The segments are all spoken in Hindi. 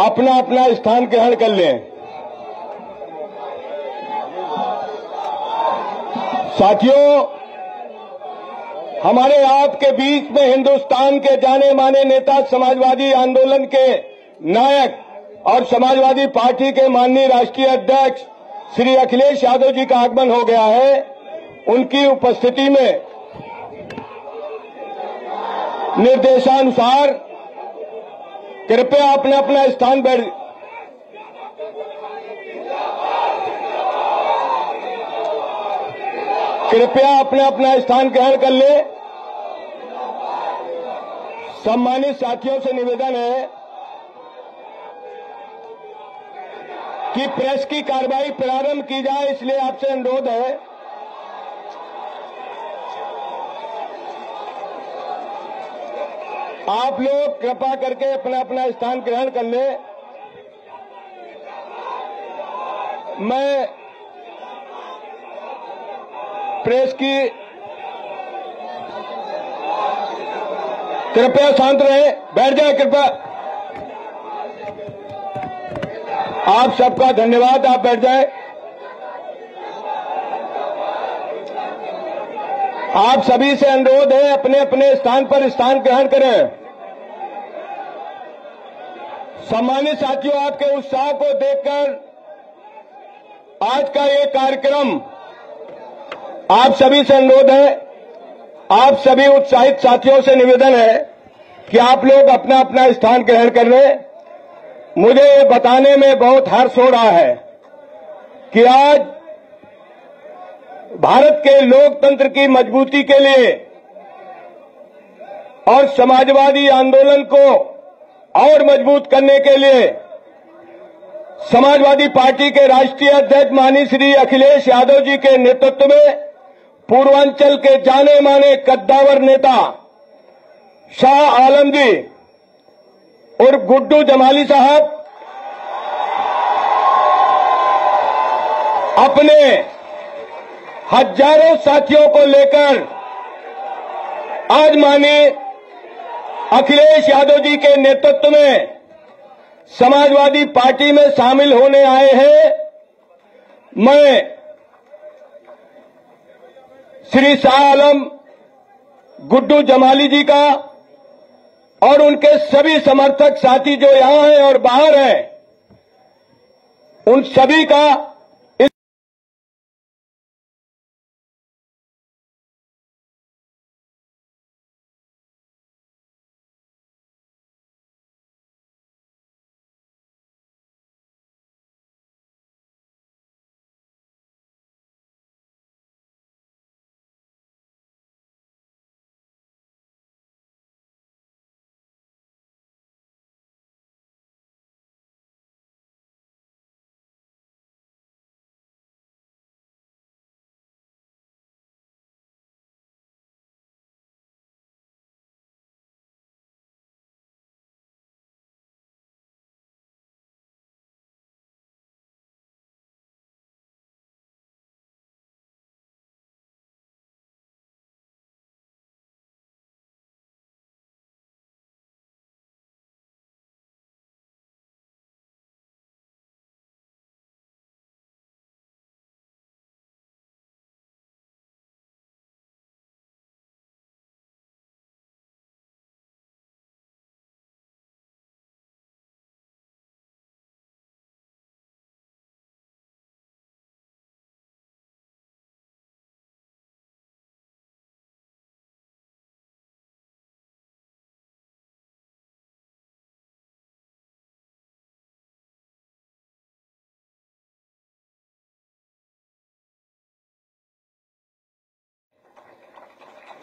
अपना अपना स्थान ग्रहण कर लें। साथियों, हमारे आपके बीच में हिंदुस्तान के जाने माने नेता, समाजवादी आंदोलन के नायक और समाजवादी पार्टी के माननीय राष्ट्रीय अध्यक्ष श्री अखिलेश यादव जी का आगमन हो गया है। उनकी उपस्थिति में निर्देशानुसार कृपया अपना अपना स्थान बैठ कृपया अपना अपना स्थान ग्रहण कर ले। सम्मानित साथियों से निवेदन है कि प्रेस की कार्रवाई प्रारंभ की जाए, इसलिए आपसे अनुरोध है। आप लोग कृपा करके अपना अपना स्थान ग्रहण कर ले। मैं प्रेस की कृपया शांत रहे, बैठ जाए कृपया। आप सबका धन्यवाद, आप बैठ जाए। आप सभी से अनुरोध है अपने अपने स्थान पर स्थान ग्रहण करें। सम्मानित साथियों, आपके उत्साह को देखकर आज का ये कार्यक्रम, आप सभी से अनुरोध है, आप सभी उत्साहित साथियों से निवेदन है कि आप लोग अपना अपना स्थान ग्रहण कर लें। मुझे ये बताने में बहुत हर्ष हो रहा है कि आज भारत के लोकतंत्र की मजबूती के लिए और समाजवादी आंदोलन को और मजबूत करने के लिए समाजवादी पार्टी के राष्ट्रीय अध्यक्ष माननीय श्री अखिलेश यादव जी के नेतृत्व में पूर्वांचल के जाने माने कद्दावर नेता शाह आलम जी और गुड्डू जमाली साहब अपने हजारों साथियों को लेकर आज माननीय अखिलेश यादव जी के नेतृत्व में समाजवादी पार्टी में शामिल होने आए हैं। मैं श्री शाह आलम, गुड्डू जमाली जी का और उनके सभी समर्थक साथी जो यहां हैं और बाहर हैं, उन सभी का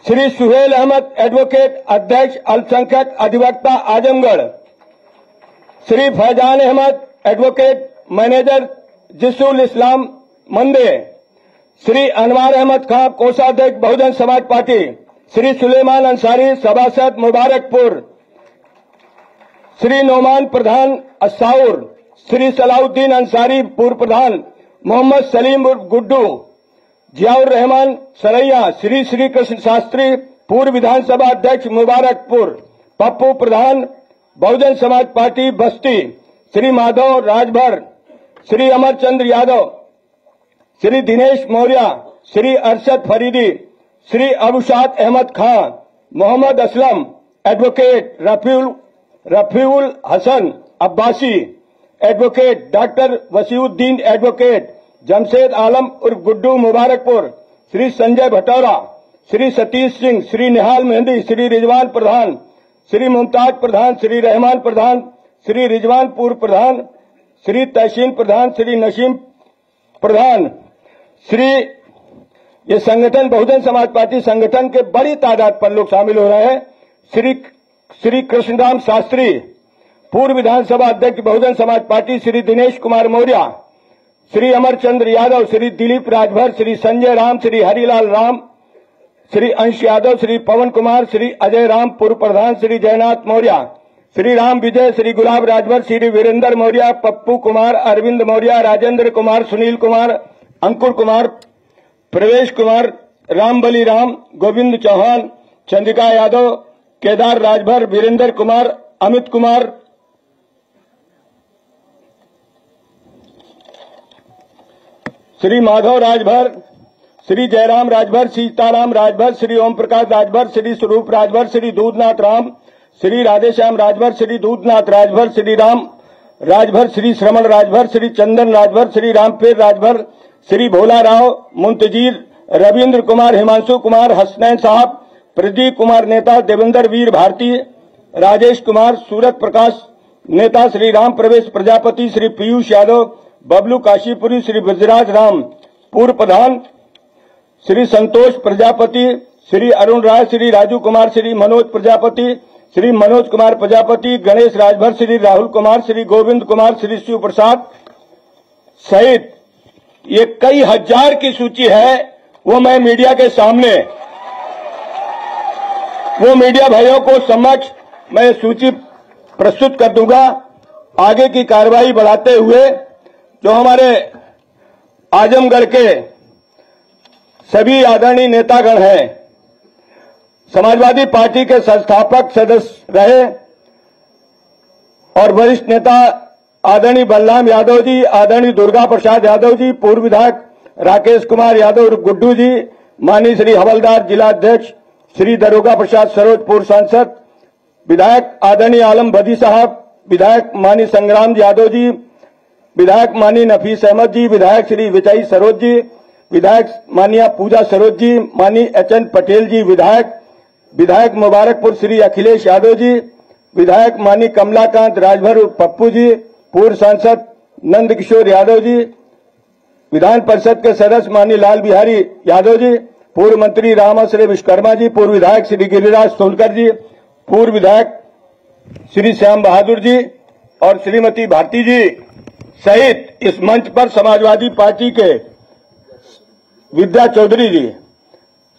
श्री सुहेल अहमद एडवोकेट अध्यक्ष अल्पसंख्यक अधिवक्ता आजमगढ़, श्री फैजान अहमद एडवोकेट मैनेजर जिसुल इस्लाम मंदे, श्री अनवार अहमद खां कोषाध्यक्ष बहुजन समाज पार्टी, श्री सुलेमान अंसारी सभासद मुबारकपुर, श्री नोमान प्रधान अस्साउर, श्री सलाउद्दीन अंसारी पूर्व प्रधान, मोहम्मद सलीम उर्फ गुड्डू, जियाउर रहमान सरैया, श्री श्री कृष्ण शास्त्री पूर्व विधानसभा अध्यक्ष मुबारकपुर, पप्पू प्रधान बहुजन Samaj party Basti, Shri Madhav Rajbhar, Shri Amarchandra Yadav, Shri Dinesh Maurya, Shri Arshad Faridi, Shri Abushad Ahmad Khan, Mohammad Aslam, advocate Rafiul Hasan Abbasi, advocate doctor Wasiuddin, advocate Jamshed Alam उर्फ गुड्डू मुबारकपुर, श्री संजय भटौरा, श्री सतीश सिंह, श्री निहाल मेहंदी, श्री रिजवान प्रधान, श्री मुमताज प्रधान, श्री रहमान प्रधान, श्री रिजवान पूर्व प्रधान, श्री तहसीन प्रधान, श्री नसीम प्रधान, श्री ये संगठन बहुजन समाज पार्टी संगठन के बड़ी तादाद पर लोग शामिल हो रहे हैं। श्री कृष्णराम शास्त्री, पूर्व विधानसभा अध्यक्ष बहुजन समाज पार्टी, श्री दिनेश कुमार मौर्य, श्री अमरचंद्र यादव, श्री दिलीप राजभर, श्री संजय राम, श्री हरिलाल राम, श्री अंश यादव, श्री पवन कुमार, श्री अजय राम पूर्व प्रधान, श्री जयनाथ मौर्य, श्री राम विजय, श्री गुलाब राजभर, श्री वीरेंद्र मौर्य, पप्पू कुमार, अरविंद मौर्य, राजेंद्र कुमार, सुनील कुमार, अंकुर कुमार, प्रवेश कुमार, रामबली राम, गोविंद चौहान, चंद्रिका यादव, केदार राजभर, वीरेंद्र कुमार, अमित कुमार, श्री माधव राजभर, श्री जयराम राजभर, सीताराम राजभर, श्री ओम प्रकाश राजभर, श्री स्वरूप राजभर, श्री दूधनाथ राम, श्री राधेश्याम राजभर, श्री दूधनाथ राजभर, श्री राम राजभर, श्री श्रवण राजभर, श्री चंदन राजभर, श्री रामपेर राजभर, श्री भोला राव, मुंतजीर, रविंद्र कुमार, हिमांशु कुमार, हसनैन साहब, प्रदीप कुमार नेता, देवेंद्र वीर भारती, राजेश कुमार, सूरत प्रकाश नेता, श्री राम प्रवेश प्रजापति, श्री पीयूष यादव, बबलू काशीपुरी, श्री ब्रजराज राम पूर्व प्रधान, श्री संतोष प्रजापति, श्री अरुण राय, श्री राजू कुमार, श्री मनोज प्रजापति, श्री मनोज कुमार प्रजापति, गणेश राजभर, श्री राहुल कुमार, श्री गोविंद कुमार, श्री शिव प्रसाद सहित ये कई हजार की सूची है। वो मैं मीडिया के सामने, वो मीडिया भाइयों को समक्ष मैं सूची प्रस्तुत कर दूंगा। आगे की कार्रवाई बढ़ाते हुए जो हमारे आजमगढ़ के सभी आदरणीय नेतागण हैं, समाजवादी पार्टी के संस्थापक सदस्य रहे और वरिष्ठ नेता आदरणीय बलराम यादव जी, आदरणीय दुर्गा प्रसाद यादव जी, पूर्व विधायक राकेश कुमार यादव और गुड्डू जी, माननीय श्री हवलदार जिला अध्यक्ष श्री दरोगा प्रसाद सरोज, पूर्व सांसद, विधायक आदरणीय आलम बदी साहब, विधायक माननीय संग्राम यादव जी, विधायक माननीय नफीस अहमद जी, विधायक श्री विजय सरोज जी, विधायक माननीय पूजा सरोज जी, माननीय एचएन पटेल जी, विधायक मुबारकपुर श्री अखिलेश यादव जी, विधायक माननीय कमलाकांत राजभर पप्पू जी, पूर्व सांसद नंद किशोर यादव जी, विधान परिषद के सदस्य माननीय लाल बिहारी यादव जी, पूर्व मंत्री रामाश्रय विश्वकर्मा जी, पूर्व विधायक श्री गिरिराज सोलकर जी, पूर्व विधायक श्री श्याम बहादुर जी और श्रीमती भारती जी सहित इस मंच पर समाजवादी पार्टी के विद्या चौधरी जी,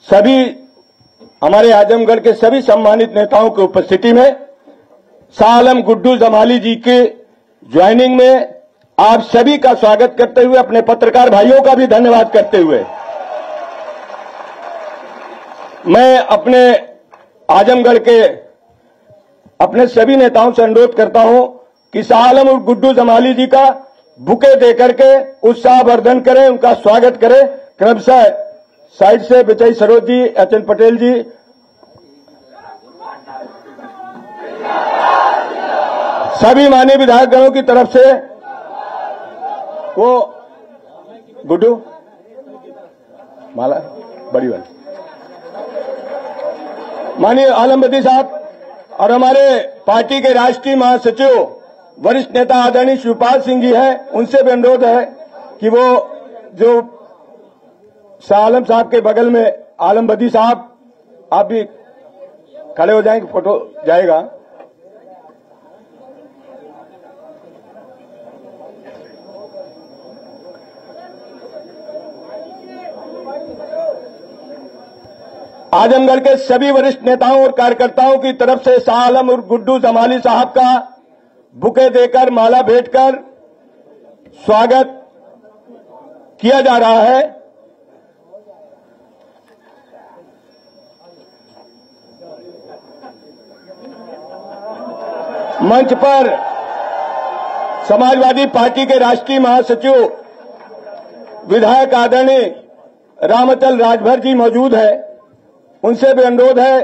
सभी हमारे आजमगढ़ के सभी सम्मानित नेताओं की उपस्थिति में शाह आलम गुड्डू जमाली जी के ज्वाइनिंग में आप सभी का स्वागत करते हुए, अपने पत्रकार भाइयों का भी धन्यवाद करते हुए मैं अपने आजमगढ़ के अपने सभी नेताओं से अनुरोध करता हूं कि शाह आलम और गुड्डू जमाली जी का बुके देकर के उत्साहवर्धन करें, उनका स्वागत करें। क्रमशः साइड से विजय सरोज जी, एचएन पटेल जी, सभी माननीय विधायकगणों की तरफ से वो गुड्डू माला बड़ी वाली, माननीय आलमबदी साहब और हमारे पार्टी के राष्ट्रीय महासचिव वरिष्ठ नेता आदरणीय शिवपाल सिंह जी हैं, उनसे भी अनुरोध है कि वो जो शाह आलम साहब के बगल में आलमबदी साहब, आप भी खड़े हो जाएंगे, फोटो जाएगा। आजमगढ़ के सभी वरिष्ठ नेताओं और कार्यकर्ताओं की तरफ से शाह आलम और गुड्डू जमाली साहब का बुके देकर, माला भेंटकर स्वागत किया जा रहा है। मंच पर समाजवादी पार्टी के राष्ट्रीय महासचिव विधायक आदरणीय रामचल राजभर जी मौजूद है। उनसे भी अनुरोध है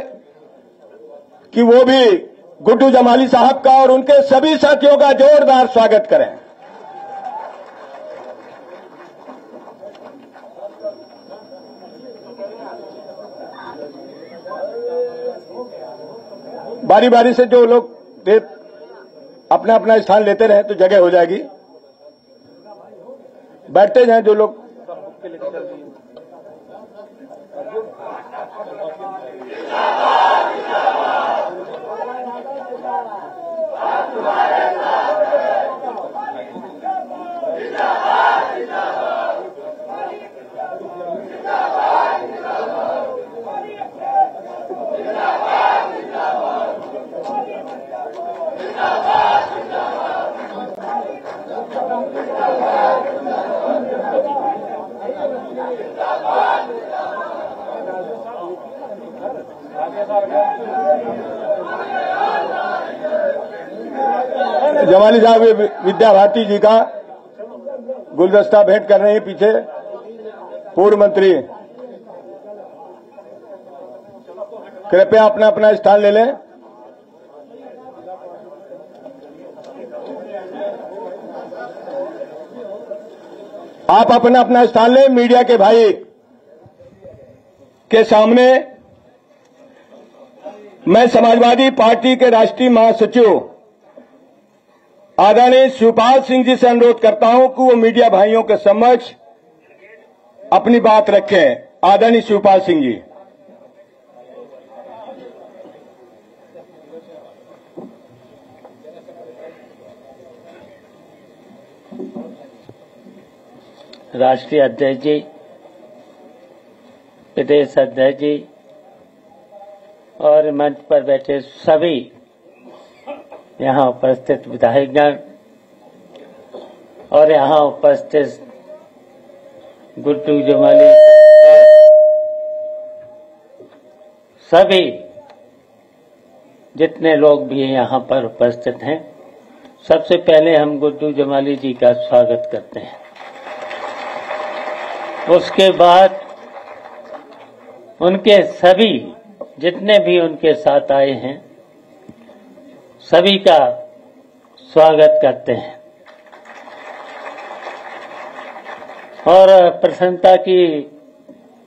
कि वो भी गुड्डू जमाली साहब का और उनके सभी साथियों का जोरदार स्वागत करें। बारी बारी से जो लोग अपना अपना स्थान लेते रहे तो जगह हो जाएगी। बैठते जाएं जो लोग। जमाली साहब विद्या भारती जी का गुलदस्ता भेंट कर रहे हैं पीछे पूर्व मंत्री। कृपया अपना अपना स्थान ले लें। आप अपना अपना स्थान लें। मीडिया के भाई के सामने मैं समाजवादी पार्टी के राष्ट्रीय महासचिव आदरणीय शिवपाल सिंह जी से अनुरोध करता हूं कि वो मीडिया भाइयों के समक्ष अपनी बात रखें। आदरणीय शिवपाल सिंह जी। राष्ट्रीय अध्यक्ष जी, प्रदेश अध्यक्ष जी और मंच पर बैठे सभी यहाँ उपस्थित विधायकगण और यहाँ उपस्थित गुड्डू जमाली सभी जितने लोग भी यहाँ पर उपस्थित हैं, सबसे पहले हम गुड्डू जमाली जी का स्वागत करते हैं। उसके बाद उनके सभी जितने भी उनके साथ आए हैं सभी का स्वागत करते हैं। और प्रसन्नता की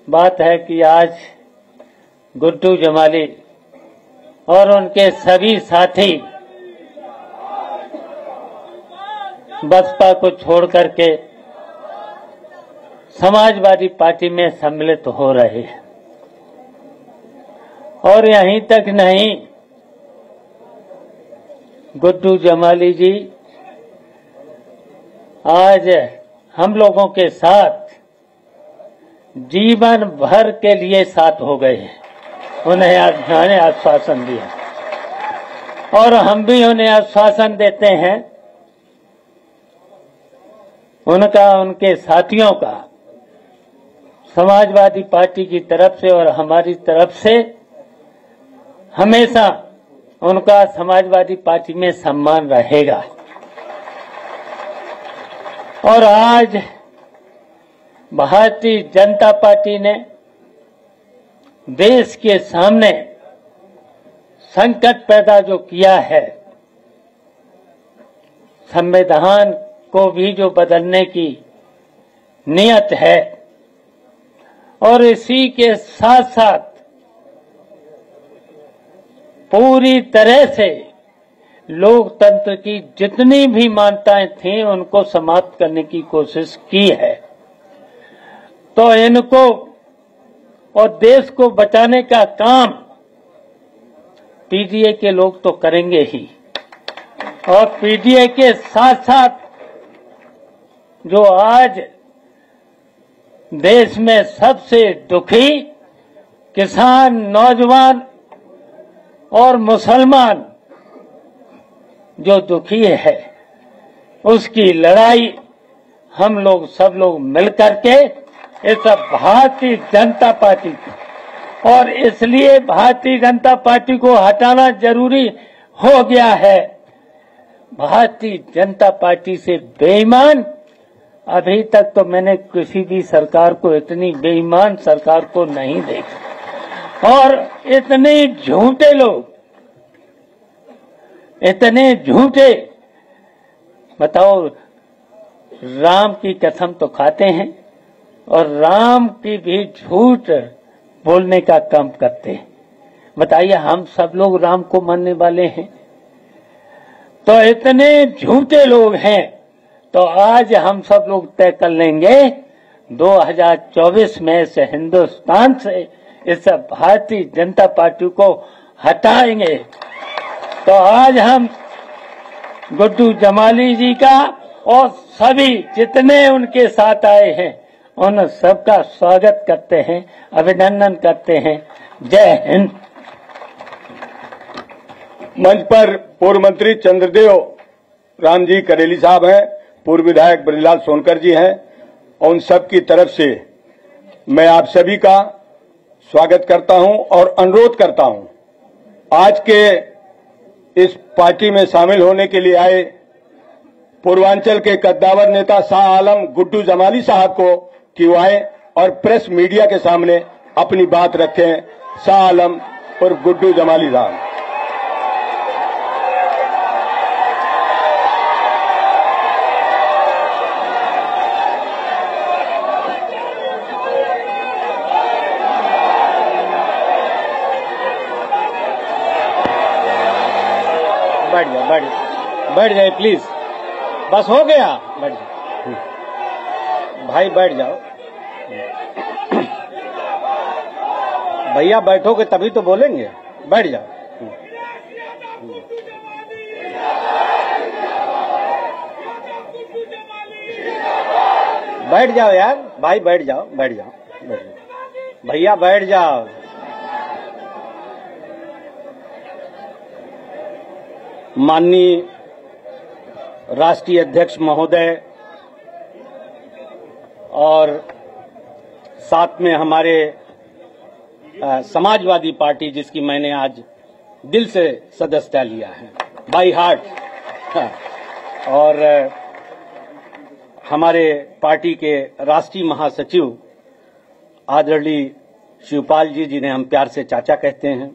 बात है कि आज गुड्डू जमाली और उनके सभी साथी बसपा को छोड़ करके समाजवादी पार्टी में सम्मिलित हो रहे हैं। और यहीं तक नहीं, गुड्डू जमाली जी आज हम लोगों के साथ जीवन भर के लिए साथ हो गए हैं। उन्हें आश्वासन दिया और हम भी उन्हें आश्वासन देते हैं। उनका, उनके साथियों का समाजवादी पार्टी की तरफ से और हमारी तरफ से हमेशा उनका समाजवादी पार्टी में सम्मान रहेगा। और आज भारतीय जनता पार्टी ने देश के सामने संकट पैदा जो किया है, संविधान को भी जो बदलने की नियत है, और इसी के साथ साथ पूरी तरह से लोकतंत्र की जितनी भी मान्यताएं थीं उनको समाप्त करने की कोशिश की है। तो इनको और देश को बचाने का काम पीडीए के लोग तो करेंगे ही, और पीडीए के साथ साथ जो आज देश में सबसे दुखी किसान, नौजवान और मुसलमान जो दुखी है, उसकी लड़ाई हम लोग सब लोग मिलकर के इस भारतीय जनता पार्टी, और इसलिए भारतीय जनता पार्टी को हटाना जरूरी हो गया है। भारतीय जनता पार्टी से बेईमान अभी तक तो मैंने किसी भी सरकार को, इतनी बेईमान सरकार को नहीं देखा। और इतने झूठे लोग, इतने झूठे, बताओ, राम की कसम तो खाते हैं और राम की भी झूठ बोलने का काम करते हैं। बताइए, हम सब लोग राम को मानने वाले हैं? तो इतने झूठे लोग हैं। तो आज हम सब लोग तय कर लेंगे 2024 में से हिंदुस्तान से इस भारतीय जनता पार्टी को हटाएंगे। तो आज हम गुड्डू जमाली जी का और सभी जितने उनके साथ आए हैं उन सबका स्वागत करते हैं, अभिनंदन करते हैं। जय हिंद। मंच पर पूर्व मंत्री चंद्रदेव राम जी करेली साहब हैं, पूर्व विधायक ब्रजलाल सोनकर जी हैं, और उन सब की तरफ से मैं आप सभी का स्वागत करता हूं और अनुरोध करता हूं, आज के इस पार्टी में शामिल होने के लिए आए पूर्वांचल के कद्दावर नेता शाह आलम गुड्डू जमाली साहब को कि वो आए और प्रेस मीडिया के सामने अपनी बात रखें। शाह आलम और गुड्डू जमाली साहब। बैठ जाए प्लीज, बस हो गया, बैठ जाओ भाई, बैठ जाओ भैया, बैठोगे तभी तो बोलेंगे, बैठ जाओ। बैठ जाओ यार भाई, बैठ जाओ, बैठ जाओ, बैठ जाओ भैया, बैठ जाओ। माननीय राष्ट्रीय अध्यक्ष महोदय और साथ में हमारे समाजवादी पार्टी, जिसकी मैंने आज दिल से सदस्यता लिया है, बाई हार्ट, और हमारे पार्टी के राष्ट्रीय महासचिव आदरणीय शिवपाल जी, जिन्हें हम प्यार से चाचा कहते हैं,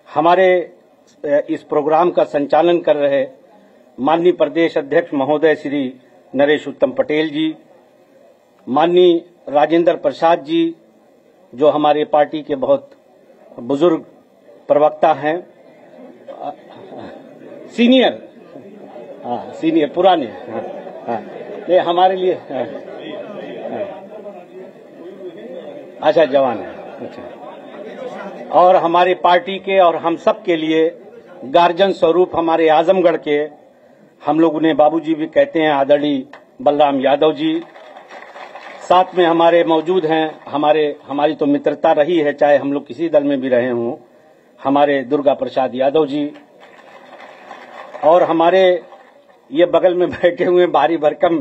हमारे इस प्रोग्राम का संचालन कर रहे माननीय प्रदेश अध्यक्ष महोदय श्री नरेश उत्तम पटेल जी, माननीय राजेंद्र प्रसाद जी, जो हमारे पार्टी के बहुत बुजुर्ग प्रवक्ता हैं, सीनियर, सीनियर पुराने, ये हमारे लिए, अच्छा जवान है, अच्छा, और हमारे पार्टी के और हम सब के लिए गार्जियन स्वरूप हमारे आजमगढ़ के, हम लोग उन्हें बाबूजी भी कहते हैं, आदरणीय बलराम यादव जी, साथ में हमारे मौजूद हैं, हमारी तो मित्रता रही है, चाहे हम लोग किसी दल में भी रहे हों, हमारे दुर्गा प्रसाद यादव जी, और हमारे ये बगल में बैठे हुए भारी भरकम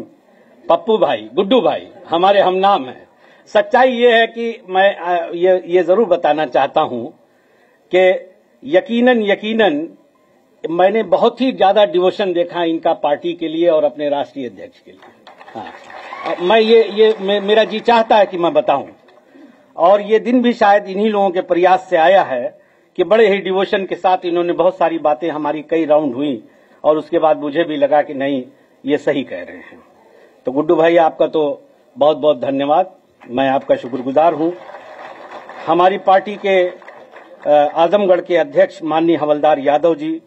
पप्पू भाई, गुड्डू भाई, हमारे हम नाम हैं। सच्चाई ये है कि मैं ये जरूर बताना चाहता हूं कि यकीनन मैंने बहुत ही ज्यादा डिवोशन देखा इनका पार्टी के लिए और अपने राष्ट्रीय अध्यक्ष के लिए। हाँ, मैं मेरा जी चाहता है कि मैं बताऊं, और ये दिन भी शायद इन्हीं लोगों के प्रयास से आया है कि बड़े ही डिवोशन के साथ इन्होंने बहुत सारी बातें, हमारी कई राउंड हुई और उसके बाद मुझे भी लगा कि नहीं, ये सही कह रहे हैं। तो गुड्डू भाई, आपका तो बहुत बहुत धन्यवाद, मैं आपका शुक्रगुजार हूं। हमारी पार्टी के आजमगढ़ के अध्यक्ष माननीय हवलदार यादव जी,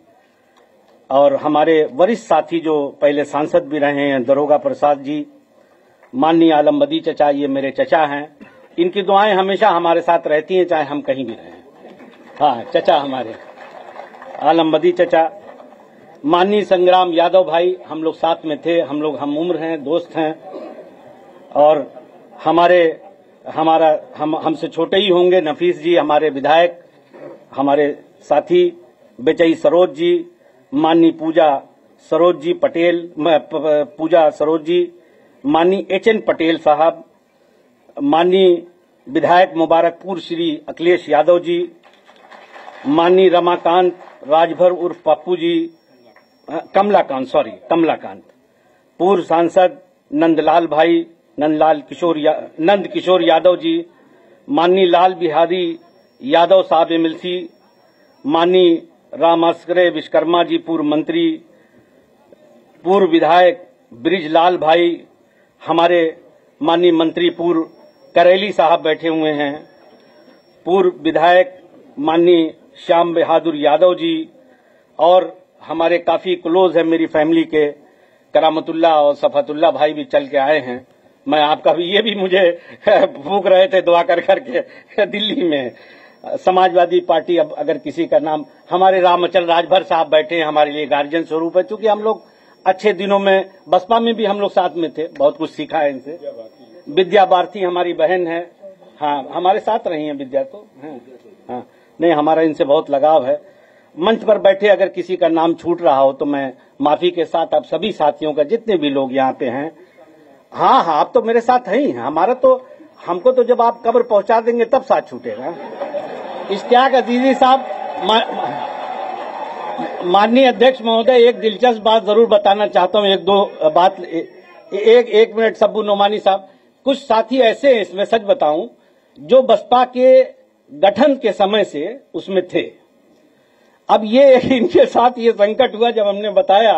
और हमारे वरिष्ठ साथी जो पहले सांसद भी रहे हैं, दरोगा प्रसाद जी, माननीय आलम बदी चचा, ये मेरे चचा हैं, इनकी दुआएं हमेशा हमारे साथ रहती हैं, चाहे हम कहीं भी रहें। हाँ, चचा हमारे आलम बदी चचा, माननीय संग्राम यादव भाई, हम लोग साथ में थे, हम लोग हम उम्र हैं, दोस्त हैं, और हमसे छोटे ही होंगे नफीस जी, हमारे विधायक, हमारे साथी बेचई सरोज जी, माननीय पूजा सरोज जी पटेल, पूजा सरोज जी, माननीय एचएन पटेल साहब, माननीय विधायक मुबारकपुर श्री अखिलेश यादव जी, माननीय रमाकांत राजभर उर्फ पप्पू जी, कमलाकांत, पूर्व सांसद नंद किशोर यादव जी, माननीय लाल बिहारी यादव साहब एमएलसी, माननीय रामास्करे विश्वकर्मा जी पूर्व मंत्री, पूर्व विधायक ब्रिजलाल भाई, हमारे माननीय मंत्री पूर्व करेली साहब बैठे हुए हैं, पूर्व विधायक माननीय श्याम बहादुर यादव जी, और हमारे काफी क्लोज है मेरी फैमिली के करामतुल्ला और सफातुल्ला भाई भी चल के आए हैं। मैं आपका भी, ये भी मुझे फूंक रहे थे दुआ कर करके दिल्ली में। समाजवादी पार्टी, अब अगर किसी का नाम, हमारे रामचल राजभर साहब बैठे हैं, हमारे लिए गार्जियन स्वरूप है, क्योंकि हम लोग अच्छे दिनों में बसपा में भी हम लोग साथ में थे, बहुत कुछ सीखा है इनसे। विद्या भारती हमारी बहन है, हाँ हमारे साथ रही है विद्या, तो हाँ नहीं, हमारा इनसे बहुत लगाव है। मंच पर बैठे अगर किसी का नाम छूट रहा हो तो मैं माफी के साथ आप सभी साथियों का, जितने भी लोग यहाँ पे हैं, हाँ आप तो मेरे साथ हैं ही, हमारा तो, हमको तो जब आप कब्र पहुंचा देंगे तब साथ छूटेगा। इश्तियाक अजीजी साहब, माननीय अध्यक्ष महोदय, एक दिलचस्प बात जरूर बताना चाहता हूँ, एक दो बात, एक मिनट सब्बू नोमानी साहब। कुछ साथी ऐसे हैं, इसमें सच बताऊं, जो बसपा के गठन के समय से उसमें थे। अब ये इनके साथ ये संकट हुआ, जब हमने बताया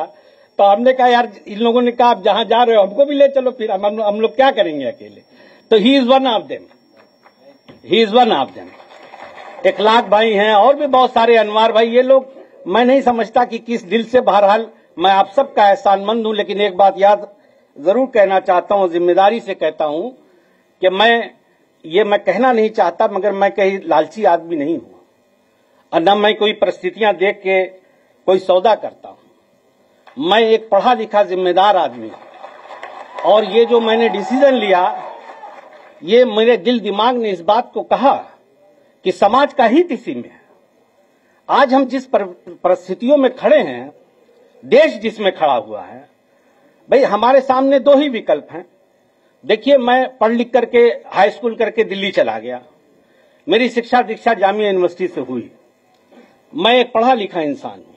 तो हमने कहा यार, इन लोगों ने कहा आप जहां जा रहे हो हमको भी ले चलो, फिर हम लोग क्या करेंगे अकेले। तो he is one of them, Ikhlaq भाई हैं, और भी बहुत सारे, अनवार भाई, ये लोग, मैं नहीं समझता कि किस दिल से, बहरहाल मैं आप सबका एहसानमंद हूं, लेकिन एक बात याद जरूर कहना चाहता हूं, जिम्मेदारी से कहता हूं कि मैं कहना नहीं चाहता, मगर मैं कहीं लालची आदमी नहीं हूं, और न मैं कोई परिस्थितियां देख के कोई सौदा करता हूं। मैं एक पढ़ा लिखा जिम्मेदार आदमी हूं, और ये जो मैंने डिसीजन लिया, ये मेरे दिल दिमाग ने इस बात को कहा कि समाज का हित इसी में है। आज हम जिस परिस्थितियों में खड़े हैं, देश जिसमें खड़ा हुआ है, भाई हमारे सामने दो ही विकल्प हैं। देखिए, मैं पढ़ लिख करके हाई स्कूल करके दिल्ली चला गया, मेरी शिक्षा दीक्षा जामिया यूनिवर्सिटी से हुई, मैं एक पढ़ा लिखा इंसान हूं,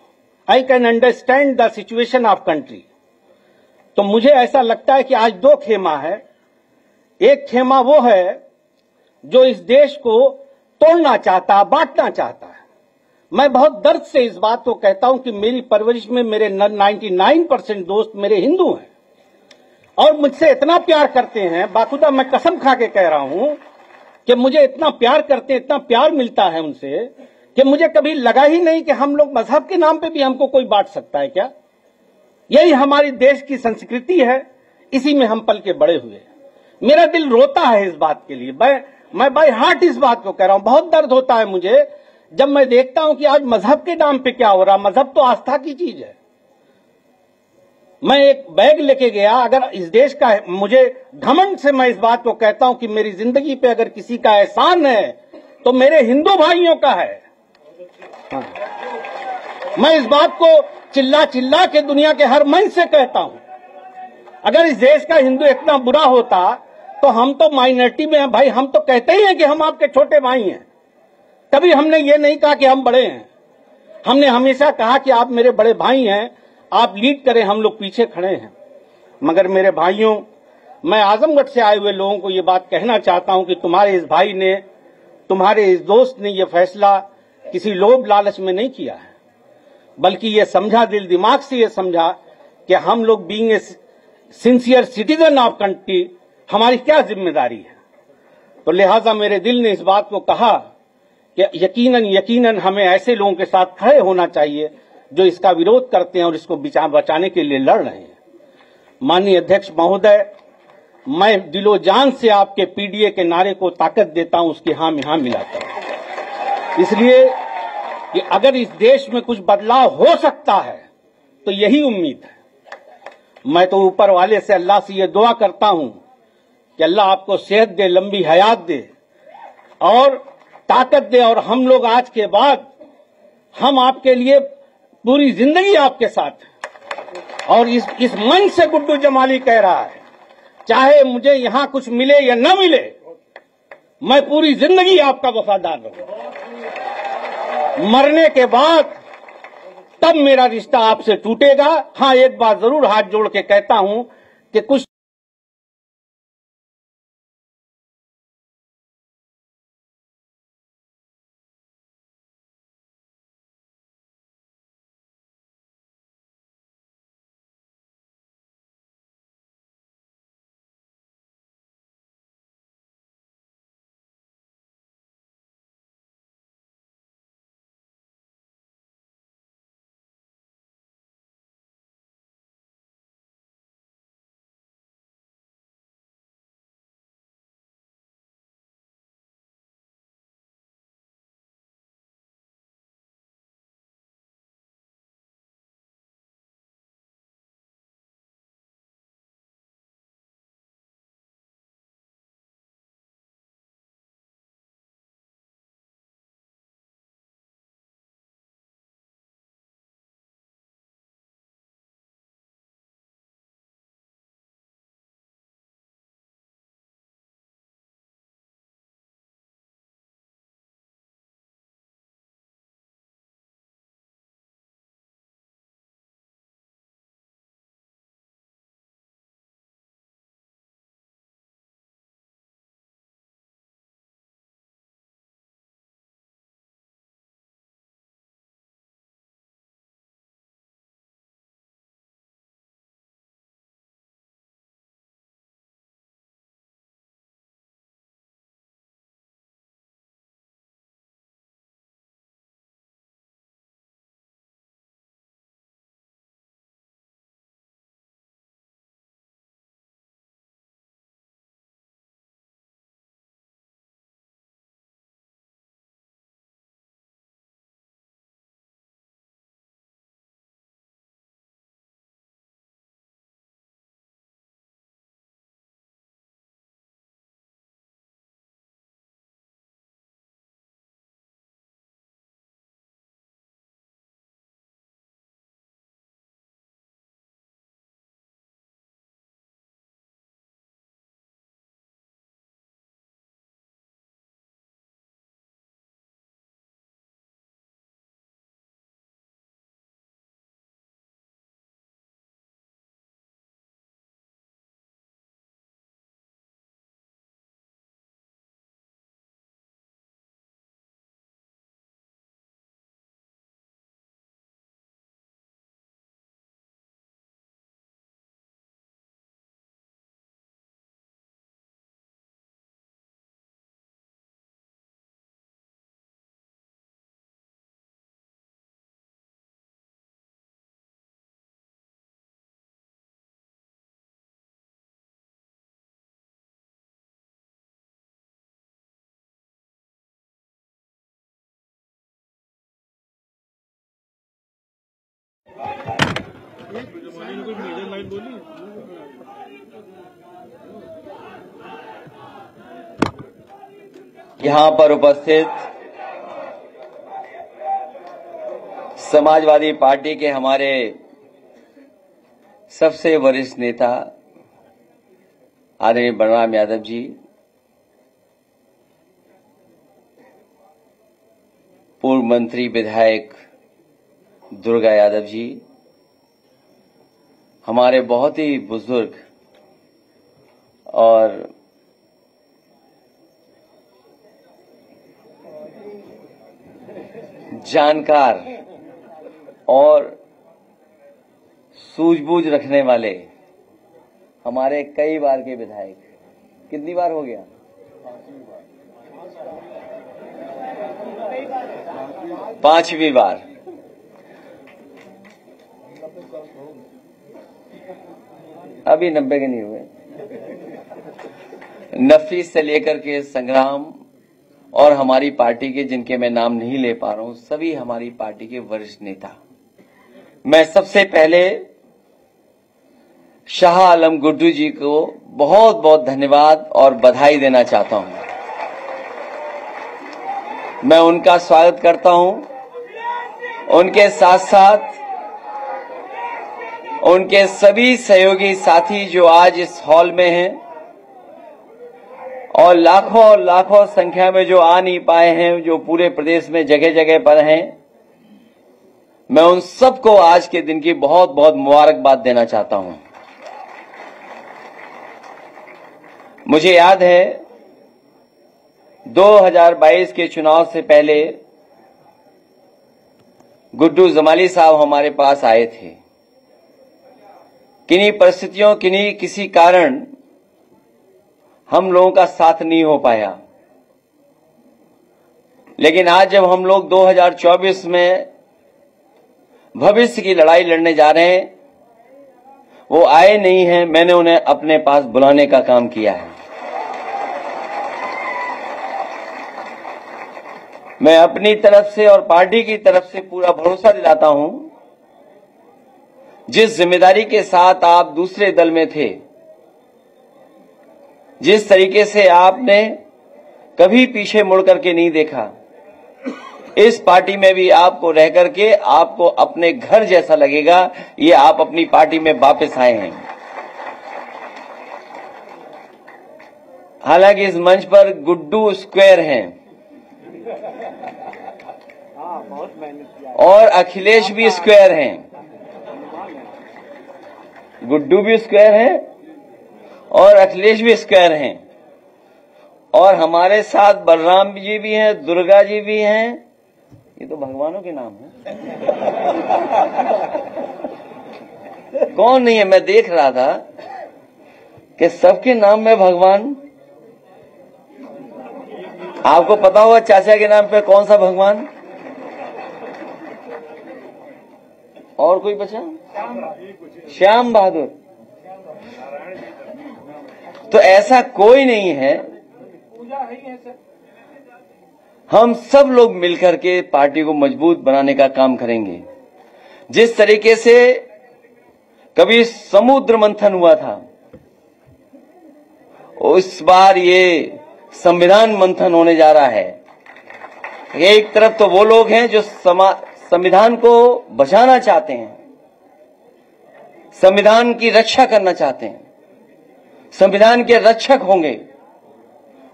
I can understand the situation of country. तो मुझे ऐसा लगता है कि आज दो खेमा है। एक खेमा वो है जो इस देश को तोड़ना चाहता है, बांटना चाहता है। मैं बहुत दर्द से इस बात को कहता हूं कि मेरी परवरिश में मेरे 99% दोस्त मेरे हिंदू हैं, और मुझसे इतना प्यार करते हैं, बाखुदा मैं कसम खा के कह रहा हूं कि मुझे इतना प्यार करते हैं, इतना प्यार मिलता है उनसे, कि मुझे कभी लगा ही नहीं कि हम लोग मजहब के नाम पे भी हमको कोई बांट सकता है क्या। यही हमारी देश की संस्कृति है, इसी में हम पल के बड़े हुए। मेरा दिल रोता है इस बात के लिए, मैं बाय हार्ट इस बात को कह रहा हूं। बहुत दर्द होता है मुझे जब मैं देखता हूं कि आज मजहब के नाम पे क्या हो रहा। मजहब तो आस्था की चीज है। मैं एक बैग लेके गया, अगर इस देश का, मुझे घमंड से मैं इस बात को कहता हूं कि मेरी जिंदगी पे अगर किसी का एहसान है तो मेरे हिंदू भाइयों का है। हाँ। मैं इस बात को चिल्ला चिल्ला के दुनिया के हर मंच से कहता हूं, अगर इस देश का हिंदू इतना बुरा होता तो हम तो माइनॉरिटी में हैं भाई। हम तो कहते ही हैं कि हम आपके छोटे भाई हैं, कभी हमने ये नहीं कहा कि हम बड़े हैं। हमने हमेशा कहा कि आप मेरे बड़े भाई हैं, आप लीड करें, हम लोग पीछे खड़े हैं। मगर मेरे भाइयों, मैं आजमगढ़ से आए हुए लोगों को ये बात कहना चाहता हूं कि तुम्हारे इस भाई ने, तुम्हारे इस दोस्त ने ये फैसला किसी लोभ लालच में नहीं किया है, बल्कि ये समझा, दिल दिमाग से ये समझा कि हम लोग being a sincere citizen of country, हमारी क्या जिम्मेदारी है। तो लिहाजा मेरे दिल ने इस बात को कहा कि यकीनन हमें ऐसे लोगों के साथ खड़े होना चाहिए जो इसका विरोध करते हैं और इसको बचाने के लिए लड़ रहे हैं। माननीय अध्यक्ष महोदय, मैं दिलो जान से आपके पीडीए के नारे को ताकत देता हूं, उसकी हां में हां मिलाता हूं, इसलिए कि अगर इस देश में कुछ बदलाव हो सकता है तो यही उम्मीद है। मैं तो ऊपर वाले से, अल्लाह से ये दुआ करता हूं कि अल्लाह आपको सेहत दे, लंबी हयात दे और ताकत दे, और हम लोग आज के बाद, हम आपके लिए पूरी जिंदगी आपके साथ हैं। और इस मंच से गुड्डू जमाली कह रहा है, चाहे मुझे यहां कुछ मिले या न मिले, मैं पूरी जिंदगी आपका वफादार रहूंगा। मरने के बाद तब मेरा रिश्ता आपसे टूटेगा। हाँ, एक बात जरूर हाथ जोड़ के कहता हूं कि कुछ यहां पर उपस्थित समाजवादी पार्टी के हमारे सबसे वरिष्ठ नेता आदरणीय बलराम यादव जी, पूर्व मंत्री विधायक दुर्गा यादव जी, हमारे बहुत ही बुजुर्ग और जानकार और सूझबूझ रखने वाले हमारे कई बार के विधायक, कितनी बार हो गया, 5वीं बार, अभी 90 के नहीं हुए। नफीस से लेकर के संग्राम और हमारी पार्टी के, जिनके मैं नाम नहीं ले पा रहा हूं, सभी हमारी पार्टी के वरिष्ठ नेता। मैं सबसे पहले शाह आलम गुड्डू जी को बहुत बहुत धन्यवाद और बधाई देना चाहता हूं। मैं उनका स्वागत करता हूं। उनके साथ साथ उनके सभी सहयोगी साथी जो आज इस हॉल में हैं और लाखों संख्या में जो आ नहीं पाए हैं, जो पूरे प्रदेश में जगह जगह पर हैं, मैं उन सबको आज के दिन की बहुत बहुत मुबारकबाद देना चाहता हूं। मुझे याद है 2022 के चुनाव से पहले गुड्डू जमाली साहब हमारे पास आए थे। किन्हीं परिस्थितियों किसी कारण हम लोगों का साथ नहीं हो पाया, लेकिन आज जब हम लोग 2024 में भविष्य की लड़ाई लड़ने जा रहे हैं, वो आए नहीं हैं, मैंने उन्हें अपने पास बुलाने का काम किया है। मैं अपनी तरफ से और पार्टी की तरफ से पूरा भरोसा दिलाता हूं, जिस जिम्मेदारी के साथ आप दूसरे दल में थे, जिस तरीके से आपने कभी पीछे मुड़ करके नहीं देखा, इस पार्टी में भी आपको रह करके आपको अपने घर जैसा लगेगा। ये आप अपनी पार्टी में वापस आए हैं। हालांकि इस मंच पर गुड्डू स्क्वायर हैं और अखिलेश भी स्क्वायर हैं। गुड्डू भी स्क्वायर हैं और अखिलेश भी स्क्वायर हैं, और हमारे साथ बलराम जी भी हैं, दुर्गा जी भी हैं। ये तो भगवानों के नाम है। कौन नहीं है? मैं देख रहा था कि सबके नाम में भगवान। आपको पता होगा चाचा के नाम पे कौन सा भगवान? और कोई बचा? श्याम बहादुर। तो ऐसा कोई नहीं है। हम सब लोग मिलकर के पार्टी को मजबूत बनाने का काम करेंगे। जिस तरीके से कभी समुद्र मंथन हुआ था, इस बार ये संविधान मंथन होने जा रहा है। एक तरफ तो वो लोग हैं जो संविधान को बचाना चाहते हैं, संविधान की रक्षा करना चाहते हैं, संविधान के रक्षक होंगे,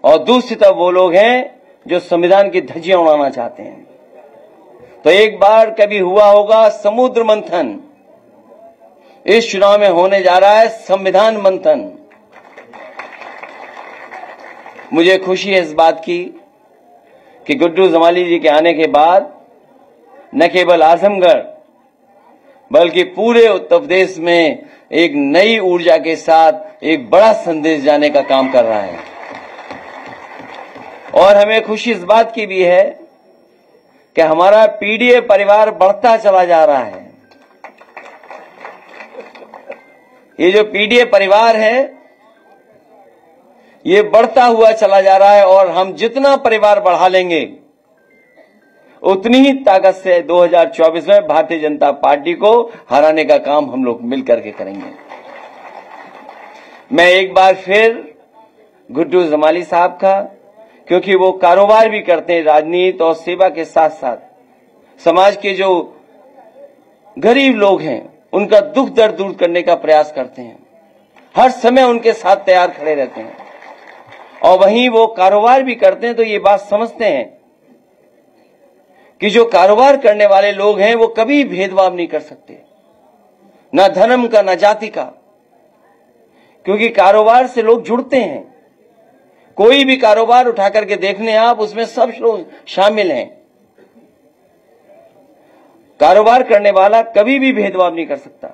और दूसरी तरफ वो लोग हैं जो संविधान की धज्जियां उड़ाना चाहते हैं। तो एक बार कभी हुआ होगा समुद्र मंथन, इस चुनाव में होने जा रहा है संविधान मंथन। मुझे खुशी है इस बात की कि गुड्डू जमाली जी के आने के बाद न केवल आजमगढ़ बल्कि पूरे उत्तर प्रदेश में एक नई ऊर्जा के साथ एक बड़ा संदेश जाने का काम कर रहा है। और हमें खुशी इस बात की भी है कि हमारा पीडीए परिवार बढ़ता चला जा रहा है। ये जो पीडीए परिवार है, ये बढ़ता हुआ चला जा रहा है, और हम जितना परिवार बढ़ा लेंगे उतनी ही ताकत से 2024 में भारतीय जनता पार्टी को हराने का काम हम लोग मिलकर के करेंगे। मैं एक बार फिर गुड्डू जमाली साहब का, क्योंकि वो कारोबार भी करते हैं राजनीति और सेवा के साथ साथ, समाज के जो गरीब लोग हैं उनका दुख दर्द दूर करने का प्रयास करते हैं, हर समय उनके साथ तैयार खड़े रहते हैं, और वहीं वो कारोबार भी करते हैं। तो ये बात समझते हैं कि जो कारोबार करने वाले लोग हैं वो कभी भेदभाव नहीं कर सकते, ना धर्म का ना जाति का, क्योंकि कारोबार से लोग जुड़ते हैं। कोई भी कारोबार उठा करके देख लें आप, उसमें सब लोग शामिल हैं। कारोबार करने वाला कभी भी भेदभाव नहीं कर सकता।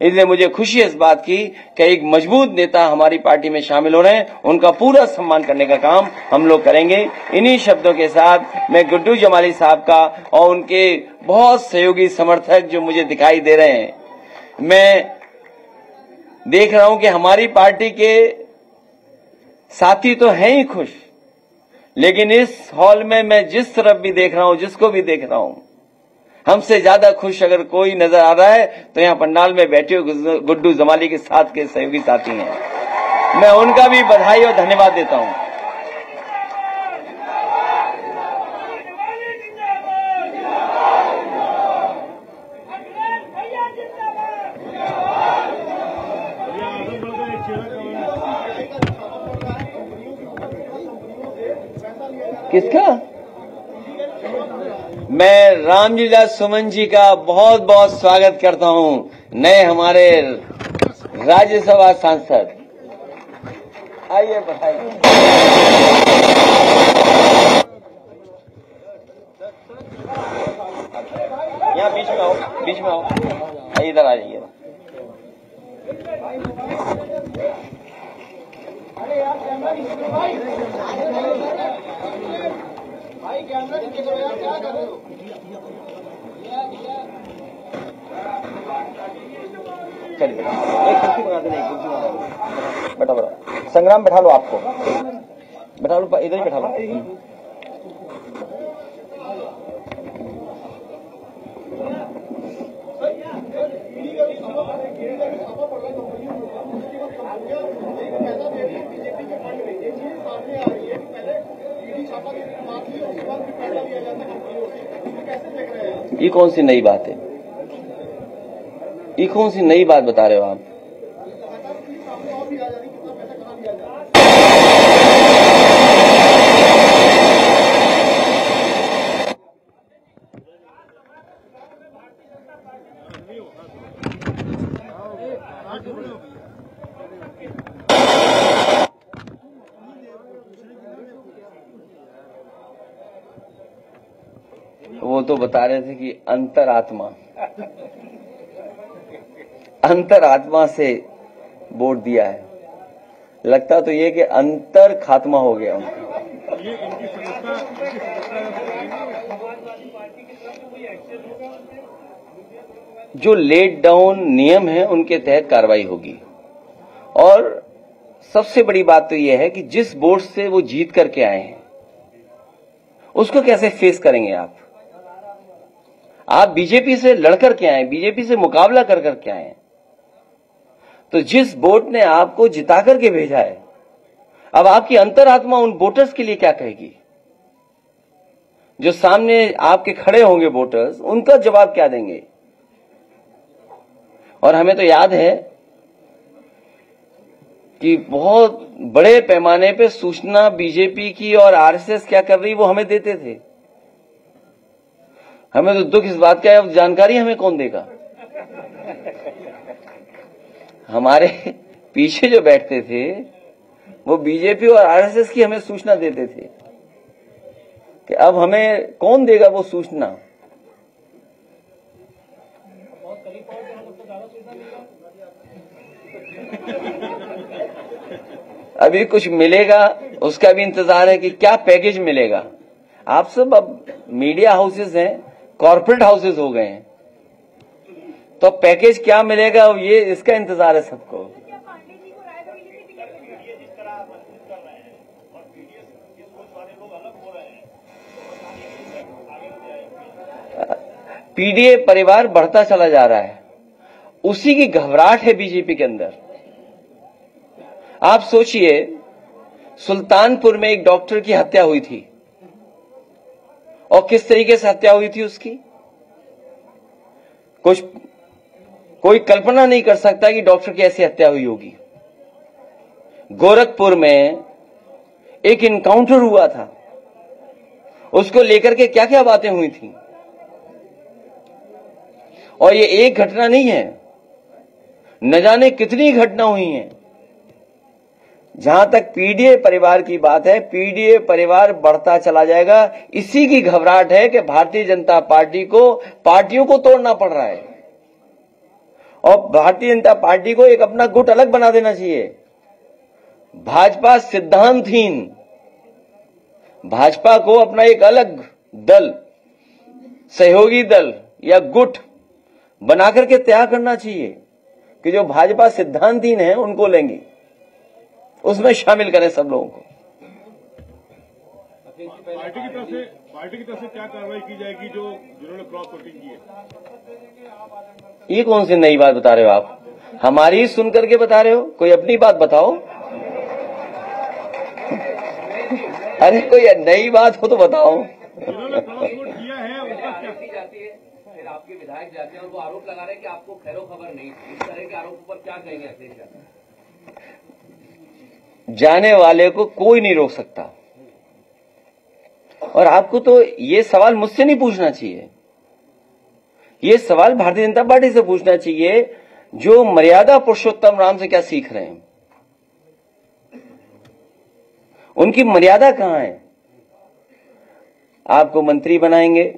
इसलिए मुझे खुशी है इस बात की कि एक मजबूत नेता हमारी पार्टी में शामिल हो रहे हैं, उनका पूरा सम्मान करने का काम हम लोग करेंगे। इन्हीं शब्दों के साथ मैं गुड्डू जमाली साहब का और उनके बहुत सहयोगी समर्थक जो मुझे दिखाई दे रहे हैं, मैं देख रहा हूं कि हमारी पार्टी के साथी तो हैं ही खुश, लेकिन इस हॉल में मैं जिस तरफ भी देख रहा हूं, जिसको भी देख रहा हूं, हमसे ज्यादा खुश अगर कोई नजर आ रहा है तो यहाँ पंडाल में बैठे हुए गुड्डू जमाली के साथ के सहयोगी साथी हैं। मैं उनका भी बधाई और धन्यवाद देता हूं। किसका? मैं रामलीला सुमन जी का बहुत बहुत स्वागत करता हूं, नए हमारे राज्यसभा सांसद। आइए बताइए। यहाँ बीच में आओ, बीच में आओ, इधर आ जाइए। चलिए एक कुर्सी बना देना, एक कुर्सी बना देना। बैठा बैठा संग्राम, बैठा लो, आपको बैठा लो, इधर ही बैठा लो। ये कौन सी नई बात है? ये कौन सी नई बात बता रहे हो आप? वो तो बता रहे थे कि अंतरात्मा से वोट दिया है। लगता तो ये कि अंतर खात्मा हो गया उनका। जो लेट डाउन नियम है उनके तहत कार्रवाई होगी। और सबसे बड़ी बात तो यह है कि जिस वोट से वो जीत करके आए हैं उसको कैसे फेस करेंगे आप? आप बीजेपी से लड़कर के आए, बीजेपी से मुकाबला कर करके आए, तो जिस वोट ने आपको जिता करके भेजा है, अब आपकी अंतरात्मा उन वोटर्स के लिए क्या कहेगी? जो सामने आपके खड़े होंगे वोटर्स, उनका जवाब क्या देंगे? और हमें तो याद है कि बहुत बड़े पैमाने पे सूचना बीजेपी की और आरएसएस क्या कर रही वो हमें देते थे। हमें तो दुख इस बात का है, जानकारी हमें कौन देगा? हमारे पीछे जो बैठते थे वो बीजेपी और आरएसएस की हमें सूचना देते थे कि अब हमें कौन देगा वो सूचना? अभी कुछ मिलेगा उसका भी इंतजार है कि क्या पैकेज मिलेगा। आप सब अब मीडिया हाउसेस हैं, कॉर्पोरेट हाउसेस हो गए हैं, तो पैकेज क्या मिलेगा ये इसका इंतजार है सबको। पीडीए परिवार बढ़ता चला जा रहा है, उसी की घबराहट है बीजेपी के अंदर। आप सोचिए, सुल्तानपुर में एक डॉक्टर की हत्या हुई थी और किस तरीके से हत्या हुई थी उसकी, कोई कल्पना नहीं कर सकता कि डॉक्टर की ऐसी हत्या हुई होगी। गोरखपुर में एक इनकाउंटर हुआ था, उसको लेकर के क्या क्या बातें हुई थी। और ये एक घटना नहीं है, न जाने कितनी घटना हुई हैं। जहां तक पीडीए परिवार की बात है, पीडीए परिवार बढ़ता चला जाएगा। इसी की घबराहट है कि भारतीय जनता पार्टी को पार्टियों को तोड़ना पड़ रहा है और भारतीय जनता पार्टी को एक अपना गुट अलग बना देना चाहिए। भाजपा सिद्धांतहीन, भाजपा को अपना एक अलग दल, सहयोगी दल या गुट बनाकर के तैयार करना चाहिए कि जो भाजपा सिद्धांतहीन है उनको लेंगे, उसमें शामिल करें सब लोगों को। पार्टी की तरफ से क्या कार्रवाई की जाएगी जिन्होंने क्रॉस वोटिंग की है? ये कौन सी नई बात बता रहे हो आप? हमारी सुन करके बता रहे हो? कोई अपनी बात बताओ। अरे कोई नई बात हो तो बताओ। जिन्होंने क्रॉस वोट किया है उनका क्या? फिर आपके विधायक जाते हैं और वो आरोप लगा रहे हैं कि आपको खैरो खबर नहीं थी। इस तरह के आरोप पर क्या कहेंगे अखिलेश यादव? जाने वाले को कोई नहीं रोक सकता। और आपको तो ये सवाल मुझसे नहीं पूछना चाहिए, ये सवाल भारतीय जनता पार्टी से पूछना चाहिए, जो मर्यादा पुरुषोत्तम राम से क्या सीख रहे हैं, उनकी मर्यादा कहां है। आपको मंत्री बनाएंगे,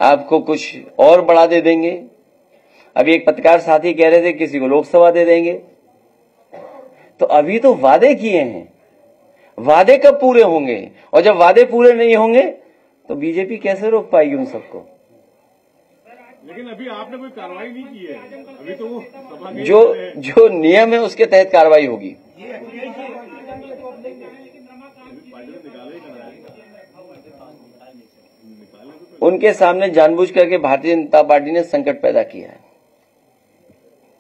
आपको कुछ और बढ़ा दे देंगे। अभी एक पत्रकार साथी कह रहे थे किसी को लोकसभा दे देंगे। तो अभी तो वादे किए हैं, वादे कब पूरे होंगे? और जब वादे पूरे नहीं होंगे तो बीजेपी कैसे रोक पाएगी उन सबको? लेकिन अभी आपने कोई कार्रवाई नहीं की है, अभी तो वो सभा में जो नियम है उसके तहत कार्रवाई होगी। उनके सामने जानबूझ करके भारतीय जनता पार्टी ने संकट पैदा किया है।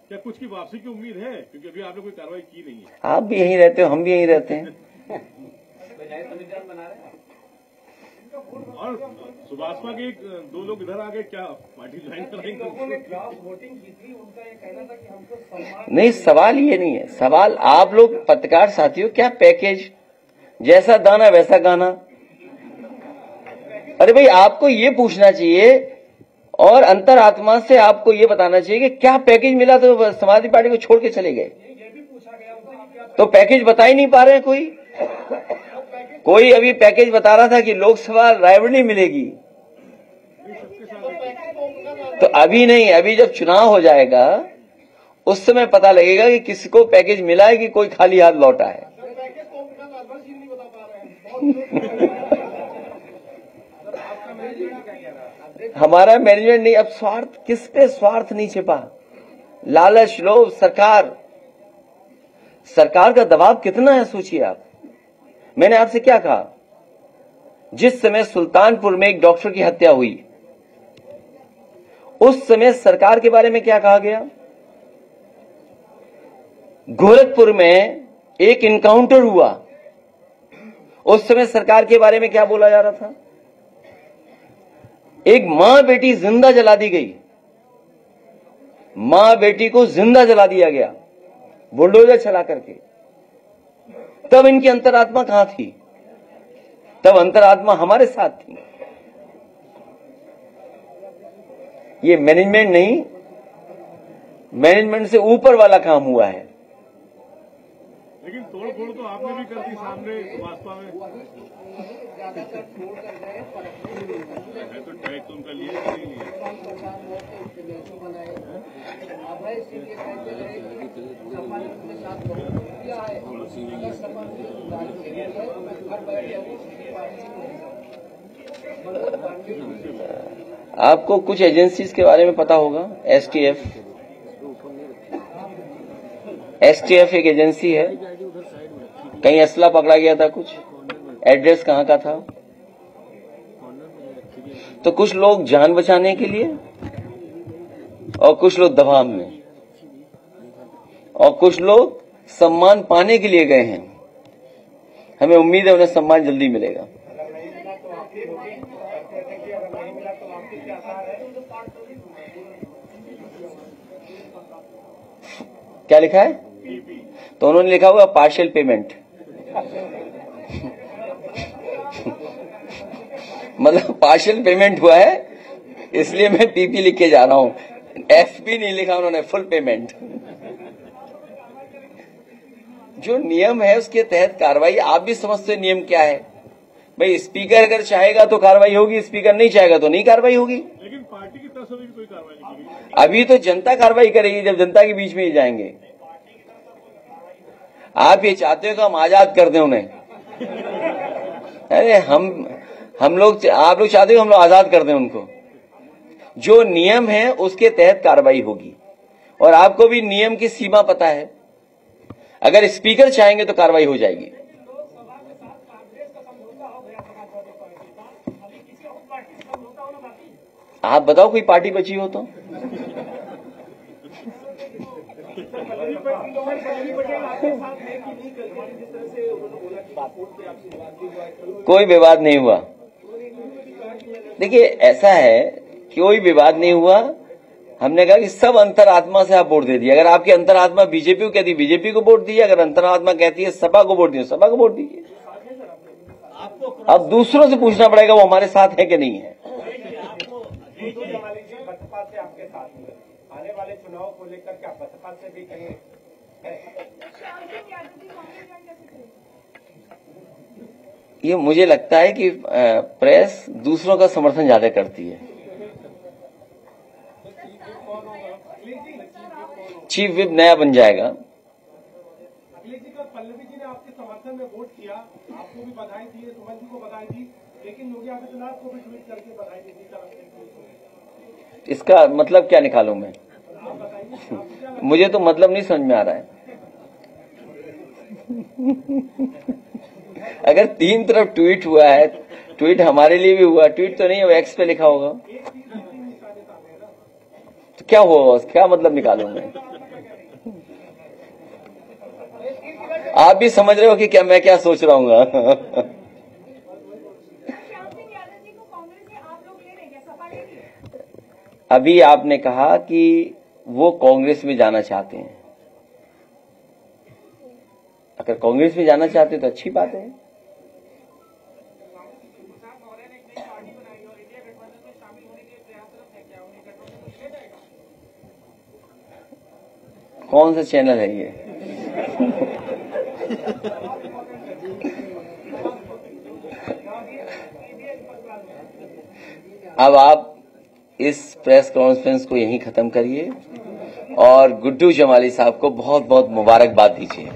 क्या कुछ की वापसी की उम्मीद है? क्योंकि अभी आपने कोई कार्रवाई की नहीं है। आप भी यहीं रहते हो, हम भी यहीं रहते हैं। और सुभाषपा के 2 लोग इधर आ गए, क्या पार्टी ज्वाइन करेंगे? नहीं, सवाल ये नहीं है। सवाल आप लोग पत्रकार साथियों, क्या पैकेज, जैसा दाना वैसा गाना। अरे भाई, आपको ये पूछना चाहिए और अंतरात्मा से आपको ये बताना चाहिए कि क्या पैकेज मिला तो समाजवादी पार्टी को छोड़ के चले गए। तो पैकेज बता ही नहीं पा रहे हैं। कोई अभी पैकेज बता रहा था कि लोकसभा रायबरेली मिलेगी। तो अभी नहीं, अभी जब चुनाव हो जाएगा उस समय पता लगेगा कि किसको पैकेज मिला है कि कोई खाली हाथ लौटा है। हमारा मैनेजमेंट नहीं, अब स्वार्थ, किस पे स्वार्थ नहीं छिपा? लालच, लोभ, सरकार का दबाव कितना है सोचिए आप। मैंने आपसे क्या कहा? जिस समय सुल्तानपुर में एक डॉक्टर की हत्या हुई, उस समय सरकार के बारे में क्या कहा गया? गोरखपुर में एक इनकाउंटर हुआ, उस समय सरकार के बारे में क्या बोला जा रहा था? एक मां बेटी जिंदा जला दी गई, मां बेटी को जिंदा जला दिया गया बुलडोजर चला करके। तब इनकी अंतरात्मा कहां थी? तब अंतरात्मा हमारे साथ थी। ये मैनेजमेंट नहीं, मैनेजमेंट से ऊपर वाला काम हुआ है। लेकिन तोड़ फोड़ तो आपने भी कर दी सामने सुभाषपा में। तो टैग तो उनका लिए नहीं लिया। आपको कुछ एजेंसीज के बारे में पता होगा। एसटीएफ एक एजेंसी है, कहीं असला पकड़ा गया था, कुछ एड्रेस कहां का था। तो कुछ लोग जान बचाने के लिए और कुछ लोग दबाव में और कुछ लोग सम्मान पाने के लिए गए हैं। हमें उम्मीद है उन्हें सम्मान जल्दी मिलेगा। क्या लिखा है? तो उन्होंने लिखा हुआ पार्शियल पेमेंट। मतलब पार्शियल पेमेंट हुआ है, इसलिए मैं पीपी लिख के जा रहा हूं। एफपी नहीं लिखा उन्होंने, फुल पेमेंट। जो नियम है उसके तहत कार्रवाई। आप भी समझते हो नियम क्या है। भाई, स्पीकर अगर चाहेगा तो कार्रवाई होगी, स्पीकर नहीं चाहेगा तो नहीं कार्रवाई होगी। लेकिन पार्टी की तरफ से भी कोई कार्रवाई नहीं की गई। अभी तो जनता कार्रवाई करेगी जब जनता के बीच में ही जाएंगे। आप ये चाहते हो कि हम आजाद कर दें उन्हें? अरे हम लोग, आप लोग चाहते हो हम लोग आजाद कर दें उनको? जो नियम है उसके तहत कार्रवाई होगी। और आपको भी नियम की सीमा पता है। अगर स्पीकर चाहेंगे तो कार्रवाई हो जाएगी। आप बताओ कोई पार्टी बची हो तो? कोई विवाद नहीं हुआ। देखिए, ऐसा है, कोई विवाद नहीं हुआ। हमने कहा कि सब अंतरात्मा से आप वोट दे दिए। अगर आपकी अंतरात्मा बीजेपी को कहती है बीजेपी को वोट दीजिए, अगर अंतरात्मा कहती है सपा को वोट दीजिए, सपा को वोट दीजिए। अब दूसरों से पूछना पड़ेगा वो हमारे साथ है कि नहीं है। बसपा से आपके साथ में आने वाले चुनाव को लेकर क्या बसपा से भी कहीं ये मुझे लगता है कि प्रेस दूसरों का समर्थन ज्यादा करती है। चीफ विप नया बन जाएगा। अखिलेश जी का पल्लवी जी ने आपके समर्थन में वोट किया, आपको भी बधाई दी, सुमन जी को बधाई दी, लेकिन योगी आदित्यनाथ को भी ट्वीट करके बधाई दी। इसका मतलब क्या निकालूं मैं? मुझे तो मतलब नहीं समझ में आ रहा है। अगर तीन तरफ ट्वीट हुआ है, ट्वीट हमारे लिए भी हुआ, ट्वीट तो नहीं है, एक्स पे लिखा होगा, तो क्या हुआ? क्या मतलब निकालूं मैं? आप भी समझ रहे हो कि क्या मैं क्या सोच रहा हूँ? अभी आपने कहा कि वो कांग्रेस में जाना चाहते हैं। अगर कांग्रेस में जाना चाहते हैं तो अच्छी बात है। कौन सा चैनल है ये? अब आप इस प्रेस कॉन्फ्रेंस को यहीं खत्म करिए और गुड्डू जमाली साहब को बहुत बहुत मुबारकबाद दीजिए।